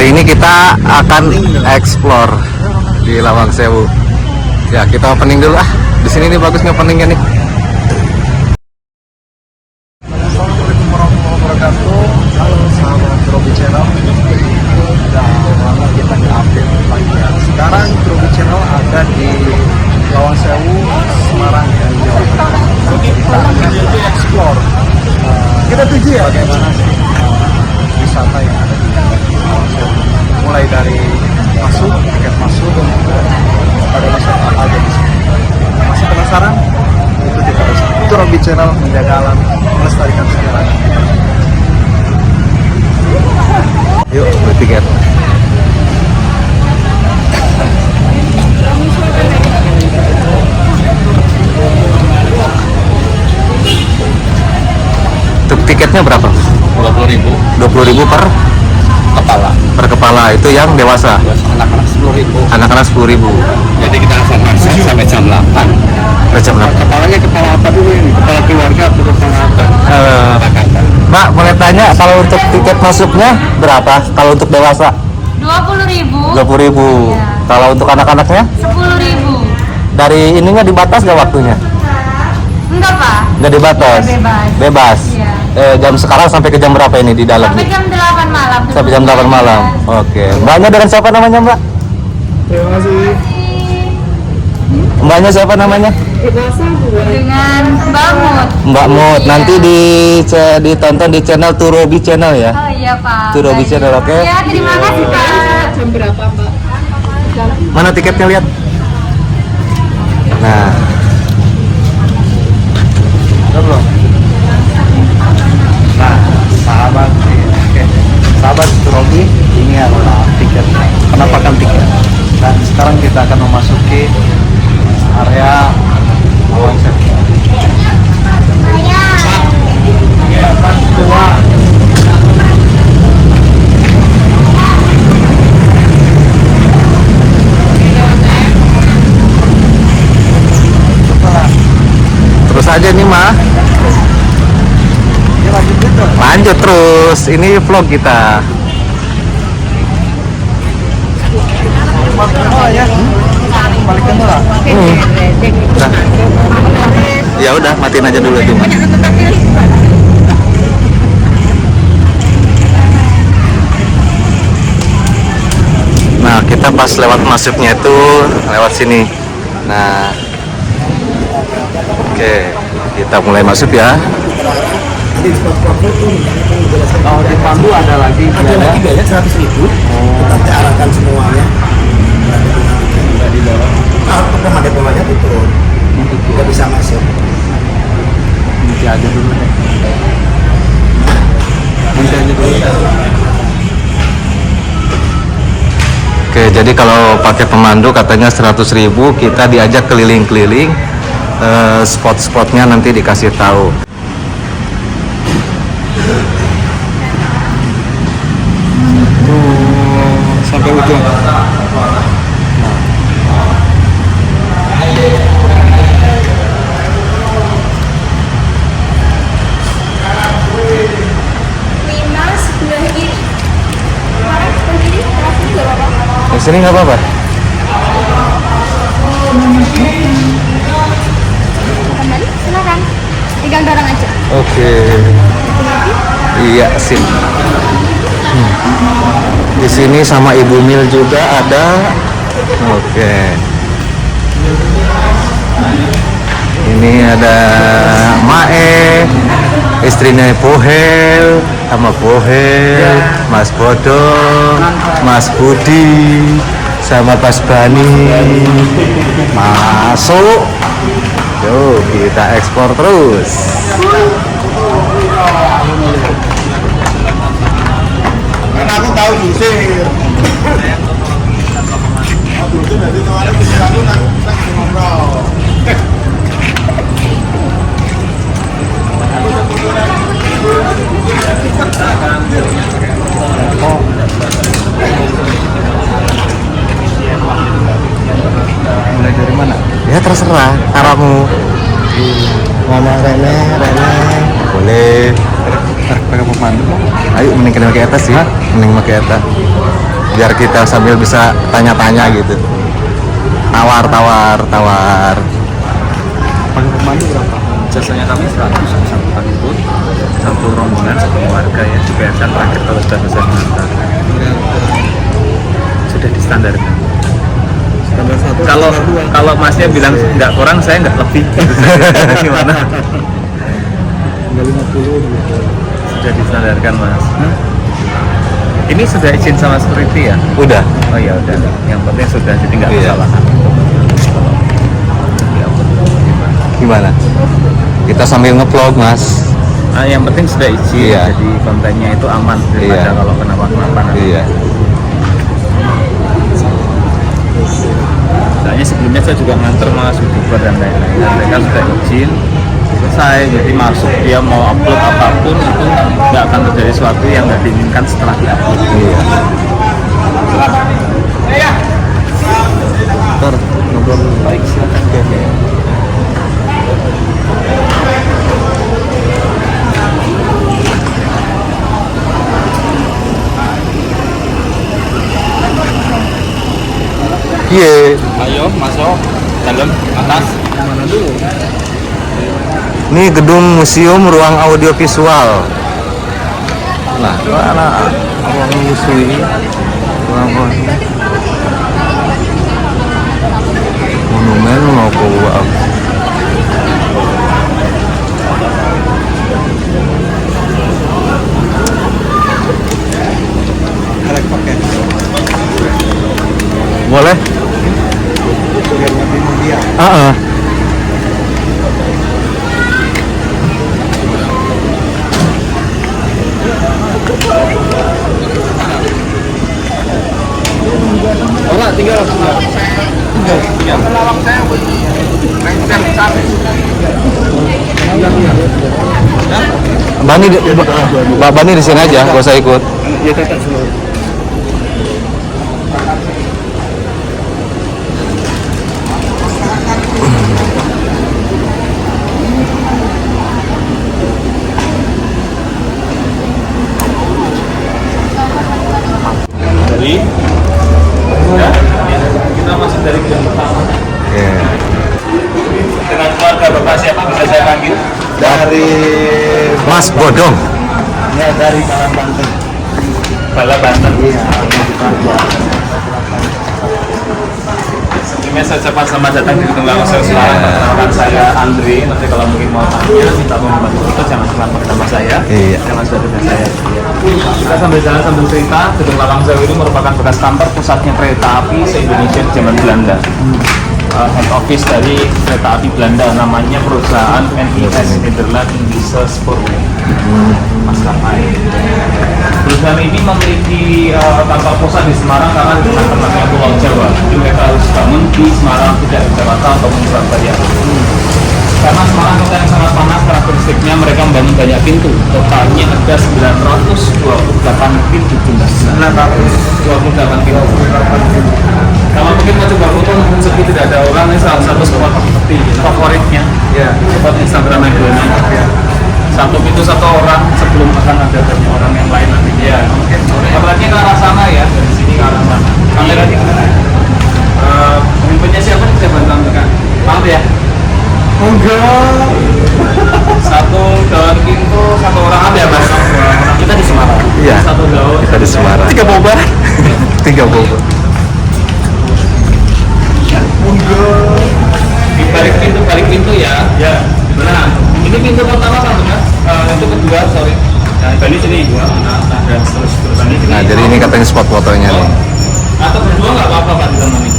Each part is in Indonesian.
Kali ini kita akan explore di Lawang Sewu. Ya, kita opening dulu ah. Di sini nih bagusnya openingnya nih. Assalamualaikum warahmatullahi wabarakatuh. Halo sahabat Robi Channel. Udah kita update lagi ya. Sekarang Robi Channel ada di Lawang Sewu, Semarang dan Jawa Tengah. Kita akan explore. Kita tuju ya. Bagaimana sih wisata yang ada di Lawang Sewu? Mulai dari masuk, tiket masuk, ada wisata apa aja di sini. Masih penasaran? Ikuti terus. Itu Robi Channel, menjaga alam, melestarikan sejarah. Yuk, beli tiket. Untuk tiketnya berapa? 20.000 20.000 per kepala. per kepala. Itu yang dewasa. Anak-anak 10.000. Anak-anak 10.000. Jadi kita akan masak sampai jam 8. Jam berapa? Kepalanya kepala apa dulu ini? Kepala keluarga atau kepala apa? Mbak, boleh tanya kalau untuk tiket masuknya berapa? Kalau untuk dewasa 20.000. 20.000. Iya. Kalau untuk anak-anaknya 10.000. dari ininya dibatas nggak waktunya? Enggak, Pak. Nggak dibatas. Iya, bebas. Bebas. Iya. Jam sekarang sampai ke jam berapa ini di dalam? Sampai jam 8 malam. Sampai jam 8 malam. Oke. Mbaknya dengan siapa namanya, Mbak? Terima kasih. Mbaknya siapa namanya? Dengan Mbak Mut. Mbak Mut. Iya. Nanti ditonton di channel Turobi Channel ya. Oh iya, Pak. Itu Robi Channel, oke? Ya, terima kasih, Pak. Jam berapa, Mbak? Mana tiketnya, lihat? Nah, Udah belum? Nah, sahabat Robi, ini adalah tiketnya, penampakan tiket. Dan sekarang kita akan memasuki area Lawang Sewu. Tua. terus aja nih, Ma. Ini lanjut gitu. Lanjut terus. Ini vlog kita. Oh ya, balikin dulu lah. Nah. Ya udah, matiin aja dulu itu, Ma. Nah, kita pas lewat masuknya itu lewat sini. Nah, oke, kita mulai masuk ya. Kalau di Pandu ada lagi biaya. Biaya 100.000. Kita arahkan semuanya. Nggak di bawah. Pemadai-pemadai itu nggak bisa masuk. Nanti aja dulu deh. Nanti aja dulu. Oke, jadi kalau pakai pemandu katanya 100.000, kita diajak keliling-keliling, spot-spotnya nanti dikasih tahu. Sampai ujung. Yang sini nggak apa-apa. Kembali, silakan. Tinggal dorong aja. Oke. Iya, sip. Di sini sama Ibu Mil juga ada. Oke. Ini ada Mae, istrinya Pohel, sama Pohel, Mas Bodong, Mas Budi, sama Mas Bani. Masuk. Yuk, kita ekspor terus. Karena aku tahu Yusir. Aku itu dari kemarin aku ngobrol. Mulai dari mana? Ya terserah, aramu. Mama Rene. Boleh. Pakai pemandu. Ayo mending kita pakai atas sih. Mending pakai atas. biar kita sambil bisa tanya-tanya gitu. Tawar. Pakai pemandu berapa? Jasanya kami 100 satu pangkut, satu rombongan, satu keluarga ya. Dibayarkan terakhir kalau sudah selesai mengantar. Sudah distandarkan. Standar satu. Kalau masnya bilang nggak kurang, saya nggak lebih. Gimana? Nggak 50 gitu. Sudah distandarkan mas. Ini sudah izin sama security ya? Udah. Oh ya udah. Yang penting sudah, jadi nggak Iya. masalah. Gimana? Kita sambil nge-vlog, Mas. Yang penting sudah izin, Iya. jadi kontennya itu aman daripada Iya. kalau kenapa-kenapa. Iya. Soalnya sebelumnya saya juga nganter mas YouTuber dan lain-lain. Dan mereka sudah izin, selesai. Jadi masuk dia mau upload apapun itu nggak akan terjadi sesuatu yang nggak diinginkan setelah diupload. Iya. Ntar ngobrol Baik, silakan. Iya. Ayo masuk dalam atas. mana dulu? Ini gedung museum ruang audiovisual. Nah, mana ruang museum? Ruang monumen logo apa? Elek pakai. Boleh? Biar lebih mulia. Orang tinggal. Mbak Bani di sini aja, gak usah ikut. Ya tetap semua. Jadi, ya, kita masuk dari jam pertama. Oke. Dengan keluarga bapak siapa bisa saya panggil? Dari Mas Bodong. ya dari Balang Banten. Bala Banten. Iya. Sebelumnya saya ucapkan selamat datang di Gedung Lawang Sewu Semarang. Perkenalkan saya Andre. Nanti kalau mungkin mau tanya, minta membantu foto, jangan selalu pakai nama saya. Iya. Jangan sudah dengan saya. Kita sambil jalan sambil cerita. Gedung Lawang Sewu ini merupakan bekas kantor pusatnya kereta api se-Indonesia di zaman Belanda. Head office dari kereta api Belanda, namanya perusahaan NIS, Nederland Indische Spoorwegen, maskapai. Perusahaan ini memiliki kantor pusat di Semarang karena di tengah-tengahnya Pulau Jawa. Jadi mereka harus bangun di Semarang, tidak di Jakarta ataupun Surabaya. Karena Semarang kota yang sangat panas, karakteristiknya mereka membangun banyak pintu. Totalnya ada 928 pintu jumlah. 928 pintu. Kalau mungkin mau coba foto mungkin sepi tidak ada orang, ini salah satu spot favoritnya. Ya. Spot Instagram Medona. Satu pintu satu orang, sebelum akan ada banyak orang yang lain nanti. Ya, mungkin. Apalagi ke arah sana ya, dari sini ke arah sana. Kamera di mana? Pemimpinnya siapa nih? Saya bantu ambilkan. Maaf ya. Enggak. Satu daun pintu, satu orang ada ya mas? Kita di Semarang. Iya. Satu daun. Kita di Semarang. 3 boba. 3 bobo. Balik pintu ya. Ya. Nah, ini pintu pertama satu mas. Itu kedua, sorry. Nah, ini sini dua. Nah, dan terus ini. Nah, jadi ini katanya spot fotonya nih. Atau berdua nggak apa-apa pak di dalam ini.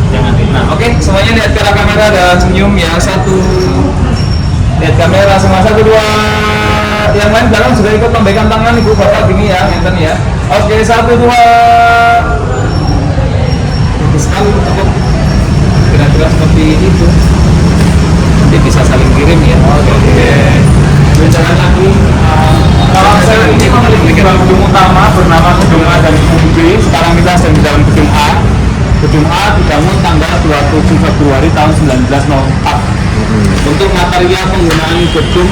Jangan. Nah, oke, semuanya lihat ke arah kamera dan senyum ya. Satu. Lihat kamera semua, satu dua. Yang lain belakang sudah ikut lambaikan tangan ibu bapak gini ya, enten ya. Oke, satu dua. Bagus sekali cukup. Kira-kira seperti itu. Nanti bisa saling kirim ya. Oke. Berjalan lagi. Kalau saya ini memiliki dua gedung utama bernama Gedung A dan Gedung B. Sekarang kita sedang di dalam Gedung A. Gedung A dibangun tanggal 27 Februari tahun 1904. Untuk material penggunaan gedung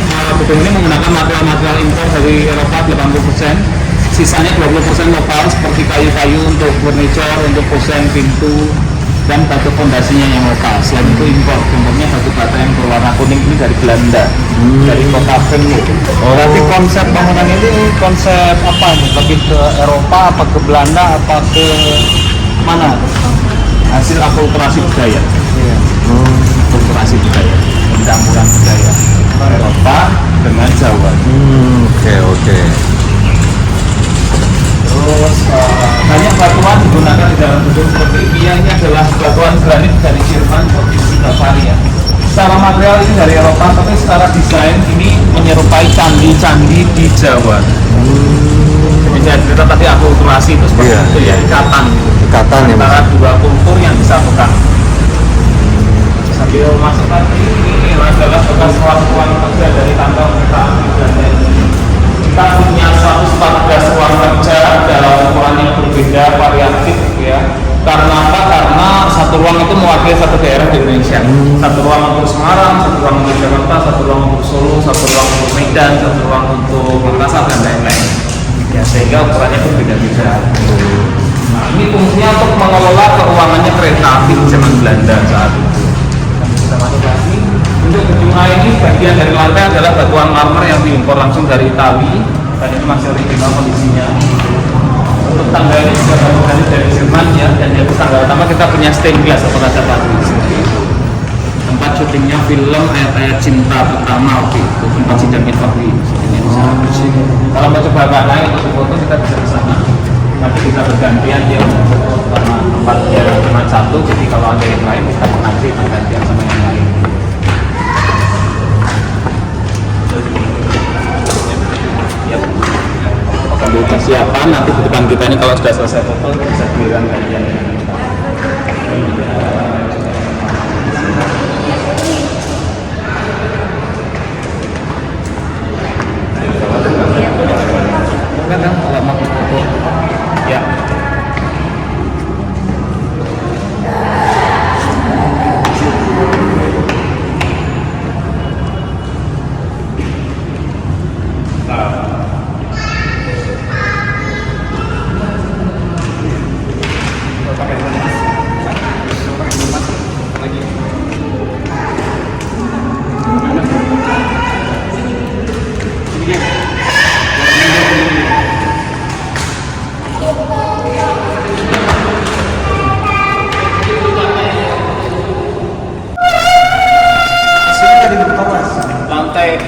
ini menggunakan material-material impor dari Eropa 80%. Sisanya 20% lokal seperti kayu-kayu untuk furniture, untuk kusen, pintu, dan batu fondasinya yang lokal. Selain itu impor, contohnya batu bata yang berwarna kuning ini dari Belanda, dari kota Venlo. Berarti konsep bangunan ini konsep apa nih? Lebih ke Eropa, apa ke Belanda, apa ke mana? Hasil akulturasi budaya. Akulturasi budaya, pencampuran budaya Eropa dengan Jawa. Oke. Terus banyak batuan digunakan di dalam gedung seperti ini. Ini adalah batuan granit dari Jerman, provinsi Bavaria. Secara material ini dari Eropa, tapi secara desain ini menyerupai candi-candi di Jawa. Jadi saya cerita tadi akulturasi itu seperti Iya. itu ya, ikatan Ikatan ya, Mas. antara dua kultur yang disatukan. Sambil masuk tadi, ini adalah bekas ruang-ruang kerja dari kantor kereta api Belanda ini. Kita punya 114 ruang kerja dalam ukuran yang berbeda, variatif ya. Karena apa? Karena satu ruang itu mewakili satu daerah di Indonesia. Satu ruang untuk Semarang, satu ruang untuk Jakarta, satu ruang untuk Solo, satu ruang untuk Medan, satu ruang untuk Makassar dan lain-lain. Ya, sehingga ukurannya berbeda-beda. Nah, ini fungsinya untuk mengelola keuangannya kereta api zaman Belanda saat itu. Dan kita masuk lagi. Untuk gedung A ini bagian dari lantai adalah batuan marmer yang diimpor langsung dari Itali, dan ini masih original kondisinya. Untuk tangga ini juga dari Jerman ya, dan di atas tangga utama kita punya stained glass atau kaca batu seperti itu. Tempat syutingnya film Ayat-Ayat Cinta pertama waktu itu, tempat sidangnya Fahri. Ini bisa kalau mau coba naik untuk foto kita bisa ke sana. Nanti kita bergantian dia karena tempatnya cuma satu, jadi kalau ada yang lain kita nanti bergantian sama yang lain. Yep. Sambil persiapan nanti di depan kita ini kalau sudah selesai foto bisa giliran gantian. Ya.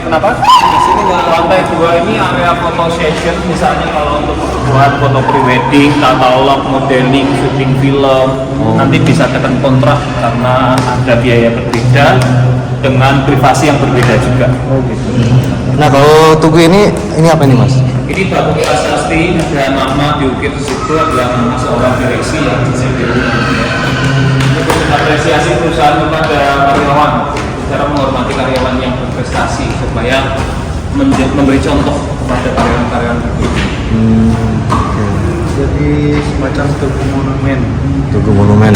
Kenapa? Lantai 2 ini area photo session, misalnya kalau untuk buat foto prewedding, katalog, modeling, syuting film, nanti bisa tekan kontrak karena ada biaya berbeda dengan privasi yang berbeda juga. Nah, kalau tugu ini apa ini, Mas? Ini batu prasasti, ada nama diukir di situ, adalah nama seorang direksi yang untuk apresiasi perusahaan kepada karyawan, cara menghormati karyawan yang berprestasi supaya memberi contoh kepada karyawan-karyawan berikutnya. Jadi semacam tugu monumen. Tugu monumen.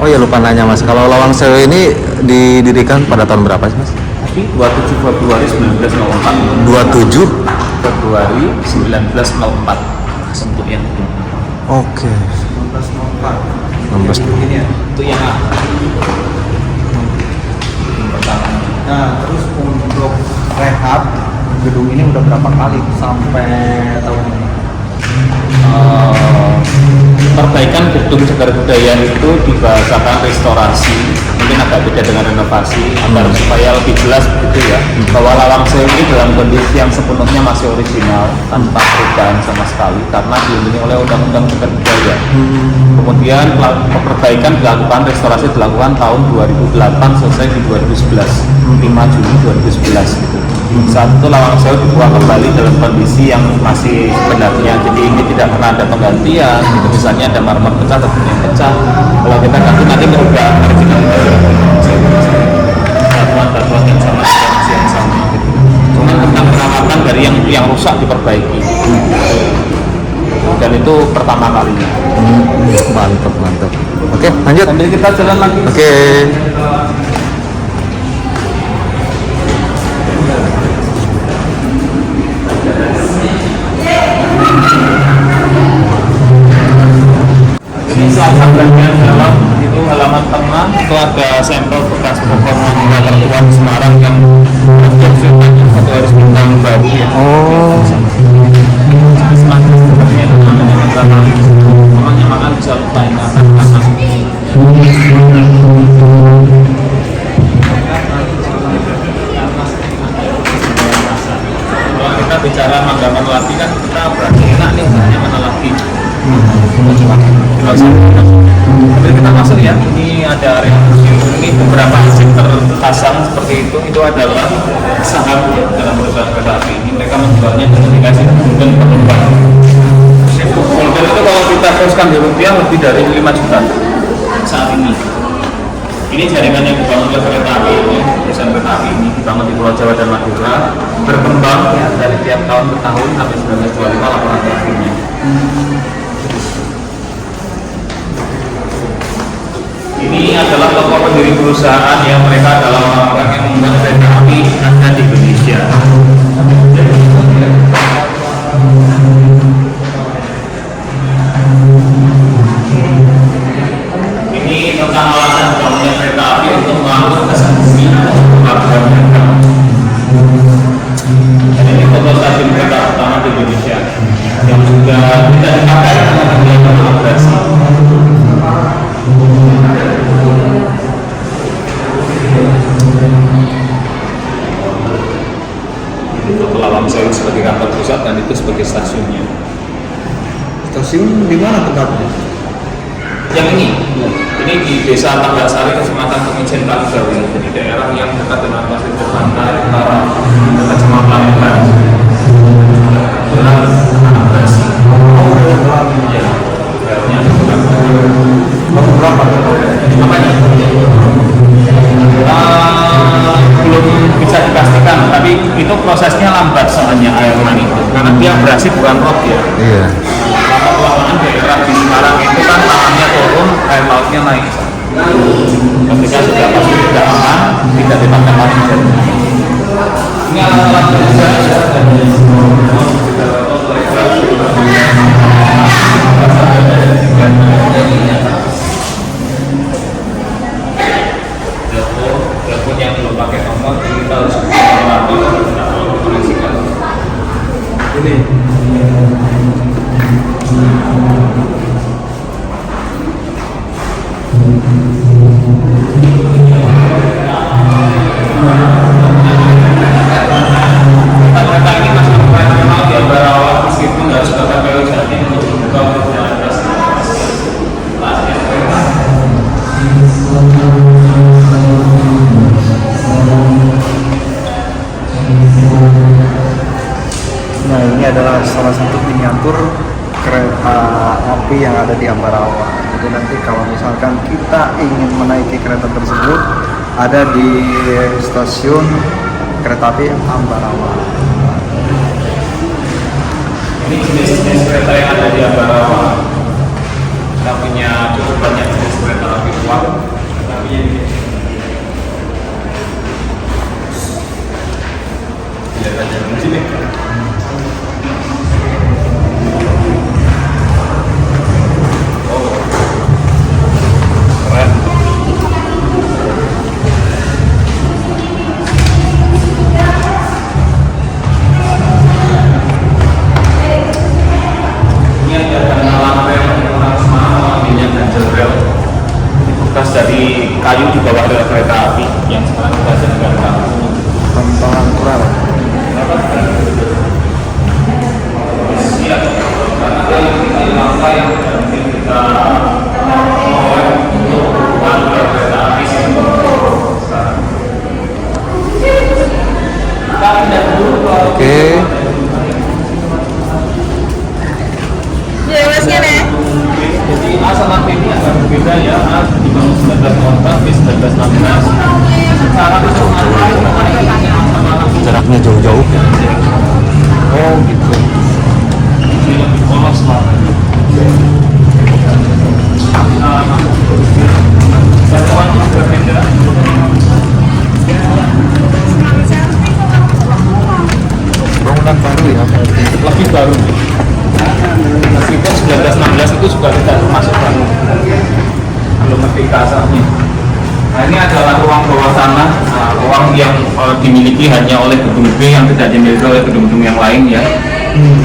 Oh ya, lupa nanya, Mas. Kalau Lawang Sewu ini didirikan pada tahun berapa sih, Mas? 27 Februari 1904. 27 Februari 1904 untuk yang itu. Oke. 1904. Ini ya. Itu yang A. Yang pertama. Nah, terus untuk rehab gedung ini udah berapa kali sampai tahun ini? Perbaikan gedung Cagar Budaya itu dibahasakan restorasi, mungkin agak beda dengan renovasi, agar supaya lebih jelas begitu ya, bahwa Lawang Sewu ini dalam kondisi yang sepenuhnya masih original tanpa perubahan sama sekali karena dilindungi oleh Undang-Undang Cagar Budaya. Kemudian perbaikan dilakukan, restorasi dilakukan tahun 2008, selesai di 2011, 5 Juni 2011 gitu. Saat itu Lawang Sewu dibuka kembali dalam kondisi yang masih sebenarnya, jadi ini tidak pernah ada penggantian gitu. Misalnya ada marmer pecah atau yang pecah, kalau kita ganti nanti merubah original batuan yang sama, kondisi yang sama gitu. Cuma tentang perawatan dari yang rusak diperbaiki, dan itu pertama kalinya. Mantap. Oke, lanjut. lanjut. Sambil kita jalan lagi. Oke. Ini salah bagian dalam itu halaman tengah itu ada sampel bekas pokok mangga tertua di Semarang yang satu harus bintang baru ya. Oh. Semakin sepertinya itu namanya karena mamanya makan bisa lupain akan kalau kita bicara mangga melati kan kita berarti enak nih hanya melati. Sambil kita masuk ya, ini ada area museum. Ini beberapa arsip terpasang seperti itu adalah saham ya, dalam perusahaan kereta api ini. Mereka menjualnya dengan dikasih golden penumpang. Golden itu kalau kita teruskan di rupiah lebih dari 5 juta saat ini. Ini jaringan yang dibangun oleh kereta api ini, perusahaan kereta api ini dibangun di Pulau Jawa dan Madura, berkembang ya, dari tiap tahun ke tahun sampai 1925 laporan terakhirnya. Ini adalah tokoh pendiri perusahaan yang mereka adalah orang-orang yang membuat kereta api ada di Indonesia. Ini tentang alasan bangunnya kereta api untuk mengangkut kesan bumi warga mereka. Dan ini foto stasiun kereta pertama di Indonesia yang sudah tidak dipakai karena kegiatan operasi. Itu Lawang Sewu sebagai kantor pusat dan itu sebagai stasiunnya. Stasiun di mana tempatnya? Yang ini di Desa Tagasari, Kecamatan Kemijen Kaligawe, jadi daerah yang dekat dengan Pasir Pantai Utara, dekat sama Pelabuhan. Belum bisa dipastikan, tapi itu prosesnya lambat soalnya airman itu, karena dia berhasil bukan rob ya. Iya. Lama-kelamaan daerah di Semarang itu kan tanahnya turun, air lautnya naik. Ketika sudah pasti tidak aman, tidak dipakai lagi. Ini alat-alat telepon yang belum pakai nomor, kita harus mengambil dan mengkoneksikan. Ini. Kereta ini masih operasional di Ambarawa meskipun harus ke KPU Jatim untuk membuka perjalanan tes. Nah, ini adalah salah satu miniatur kereta api yang ada di Ambarawa. Jadi nanti kalau misalkan kita ingin menaiki kereta tersebut, ada di stasiun kereta api Ambarawa. Ini jenis-jenis kereta yang ada di Ambarawa. Kita punya cukup banyak jenis kereta api tua. Tapi yang lihat aja di sini. Keren. Ini ada tanah rel orang Semarang namanya ganjel rel. Ini bekas dari kayu di bawah rel kereta api yang sekarang kita jadikan Tambangan Kural. Siap, karena ada langkah yang mungkin kita mulai untuk buat kereta api sekarang. Kita pindah dulu ke Oke. Ya, mas gini. Jadi A sama B ini agak berbeda ya. A dibangun 1914, B 1916. Secara keseluruhan Jaraknya jauh-jauh. Oh gitu. ini lebih polos lah. lebih baru. Meskipun 1916 itu juga tidak termasuk baru, belum merdeka saatnya. Nah, ini adalah ruang bawah tanah, ruang yang dimiliki hanya oleh gedung B yang tidak dimiliki oleh gedung-gedung yang lain ya.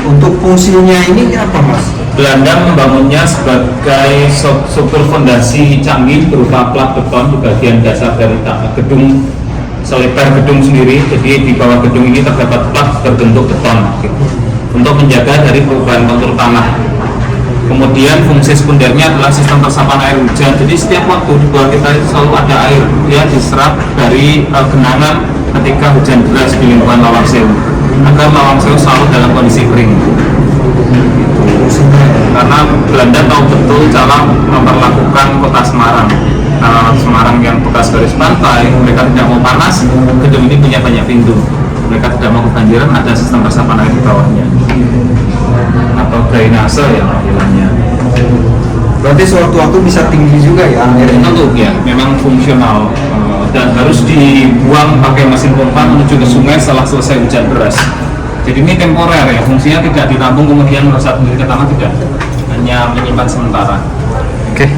Untuk fungsinya ini apa Mas? Belanda membangunnya sebagai struktur fondasi canggih berupa plat beton di bagian dasar dari gedung, selebar gedung sendiri. Jadi di bawah gedung ini terdapat plat berbentuk beton gitu, untuk menjaga dari perubahan kontur tanah. Kemudian fungsi sekundernya adalah sistem resapan air hujan. Jadi setiap waktu di bawah kita itu selalu ada air, dia diserap dari genangan ketika hujan deras di lingkungan Lawang Sewu, agar Lawang Sewu selalu dalam kondisi kering. Karena Belanda tahu betul cara memperlakukan kota Semarang. Nah, Semarang yang bekas garis pantai, mereka tidak mau panas, gedung ini punya banyak pintu. Mereka tidak mau kebanjiran, ada sistem resapan air di bawahnya, atau drainase ya panggilannya. Berarti sewaktu-waktu bisa tinggi juga ya airnya? Tentu ya, memang fungsional dan harus dibuang pakai mesin pompa menuju ke sungai setelah selesai hujan deras. Jadi ini temporer ya, fungsinya tidak ditampung kemudian meresap sendiri ke tanah, tidak, hanya menyimpan sementara. Oke.